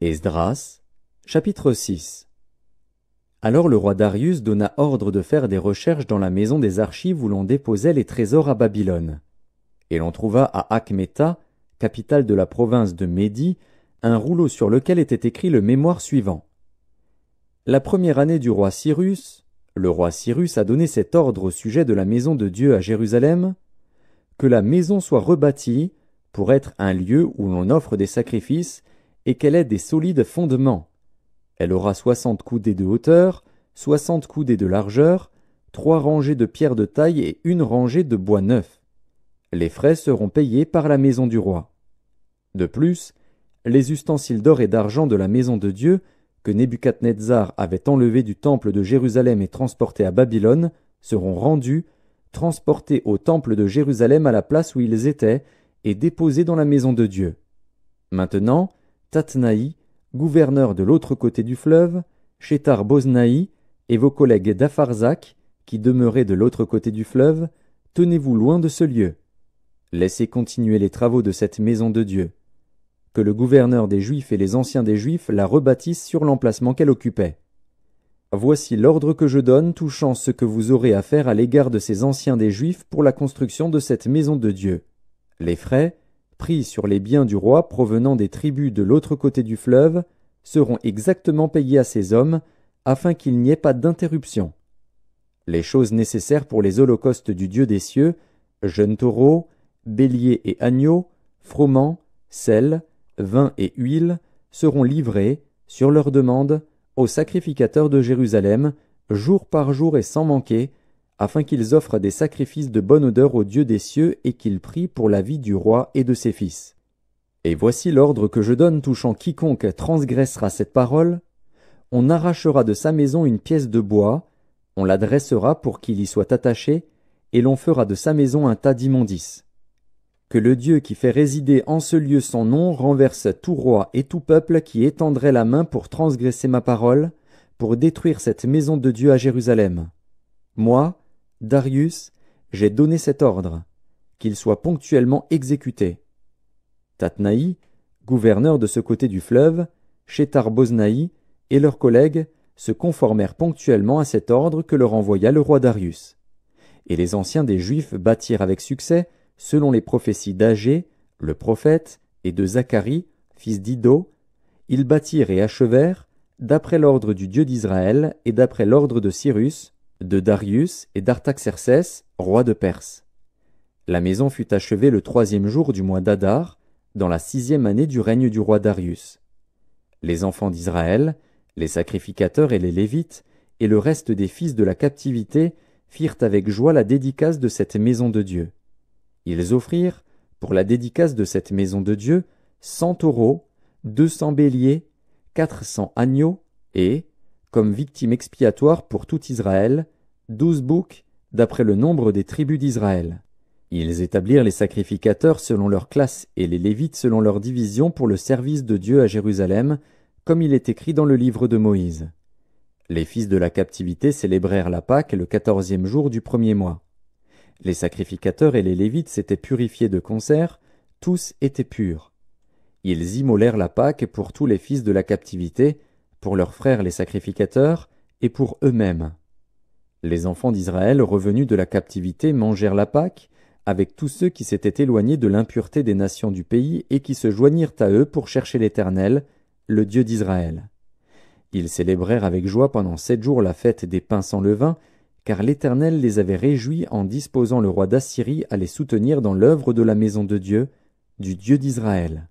Esdras, chapitre 6. Alors le roi Darius donna ordre de faire des recherches dans la maison des archives où l'on déposait les trésors à Babylone. Et l'on trouva à Achméta, capitale de la province de Médie, un rouleau sur lequel était écrit le mémoire suivant. La première année du roi Cyrus, le roi Cyrus a donné cet ordre au sujet de la maison de Dieu à Jérusalem, que la maison soit rebâtie pour être un lieu où l'on offre des sacrifices et qu'elle ait des solides fondements. Elle aura 60 coudées de hauteur, 60 coudées de largeur, 3 rangées de pierres de taille et 1 rangée de bois neuf. Les frais seront payés par la maison du roi. De plus, les ustensiles d'or et d'argent de la maison de Dieu, que Nebuchadnezzar avait enlevés du temple de Jérusalem et transportés à Babylone, seront rendus, transportés au temple de Jérusalem à la place où ils étaient, et déposés dans la maison de Dieu. Maintenant, Tatnaï, gouverneur de l'autre côté du fleuve, Shethar-Boznaï et vos collègues d'Apharzak, qui demeuraient de l'autre côté du fleuve, tenez-vous loin de ce lieu. Laissez continuer les travaux de cette maison de Dieu. Que le gouverneur des Juifs et les anciens des Juifs la rebâtissent sur l'emplacement qu'elle occupait. Voici l'ordre que je donne touchant ce que vous aurez à faire à l'égard de ces anciens des Juifs pour la construction de cette maison de Dieu. Les frais, pris sur les biens du roi provenant des tribus de l'autre côté du fleuve, seront exactement payés à ces hommes, afin qu'il n'y ait pas d'interruption. Les choses nécessaires pour les holocaustes du Dieu des cieux, jeunes taureaux, béliers et agneaux, froment, sel, vin et huile, seront livrés, sur leur demande, aux sacrificateurs de Jérusalem, jour par jour et sans manquer, afin qu'ils offrent des sacrifices de bonne odeur au Dieu des cieux et qu'ils prient pour la vie du roi et de ses fils. Et voici l'ordre que je donne touchant quiconque transgressera cette parole. On arrachera de sa maison une pièce de bois, on la dressera pour qu'il y soit attaché, et l'on fera de sa maison un tas d'immondices. Que le Dieu qui fait résider en ce lieu son nom renverse tout roi et tout peuple qui étendrait la main pour transgresser ma parole, pour détruire cette maison de Dieu à Jérusalem. Moi, Darius, j'ai donné cet ordre, qu'il soit ponctuellement exécuté. Tatnaï, gouverneur de ce côté du fleuve, Shethar-Boznaï et leurs collègues se conformèrent ponctuellement à cet ordre que leur envoya le roi Darius. Et les anciens des Juifs bâtirent avec succès, selon les prophéties d'Agé, le prophète, et de Zacharie, fils d'Iddo, ils bâtirent et achevèrent, d'après l'ordre du Dieu d'Israël et d'après l'ordre de Cyrus, de Darius et d'Artaxercès, roi de Perse. La maison fut achevée le 3e jour du mois d'Adar, dans la 6e année du règne du roi Darius. Les enfants d'Israël, les sacrificateurs et les Lévites, et le reste des fils de la captivité firent avec joie la dédicace de cette maison de Dieu. Ils offrirent, pour la dédicace de cette maison de Dieu, 100 taureaux, 200 béliers, 400 agneaux, et, comme victime expiatoire pour tout Israël, 12 boucs, d'après le nombre des tribus d'Israël. Ils établirent les sacrificateurs selon leur classe et les Lévites selon leur division pour le service de Dieu à Jérusalem, comme il est écrit dans le livre de Moïse. Les fils de la captivité célébrèrent la Pâque le 14e jour du 1er mois. Les sacrificateurs et les Lévites s'étaient purifiés de concert, tous étaient purs. Ils immolèrent la Pâque pour tous les fils de la captivité, pour leurs frères les sacrificateurs, et pour eux-mêmes. Les enfants d'Israël revenus de la captivité mangèrent la Pâque, avec tous ceux qui s'étaient éloignés de l'impureté des nations du pays et qui se joignirent à eux pour chercher l'Éternel, le Dieu d'Israël. Ils célébrèrent avec joie pendant 7 jours la fête des pains sans levain, car l'Éternel les avait réjouis en disposant le roi d'Assyrie à les soutenir dans l'œuvre de la maison de Dieu, du Dieu d'Israël.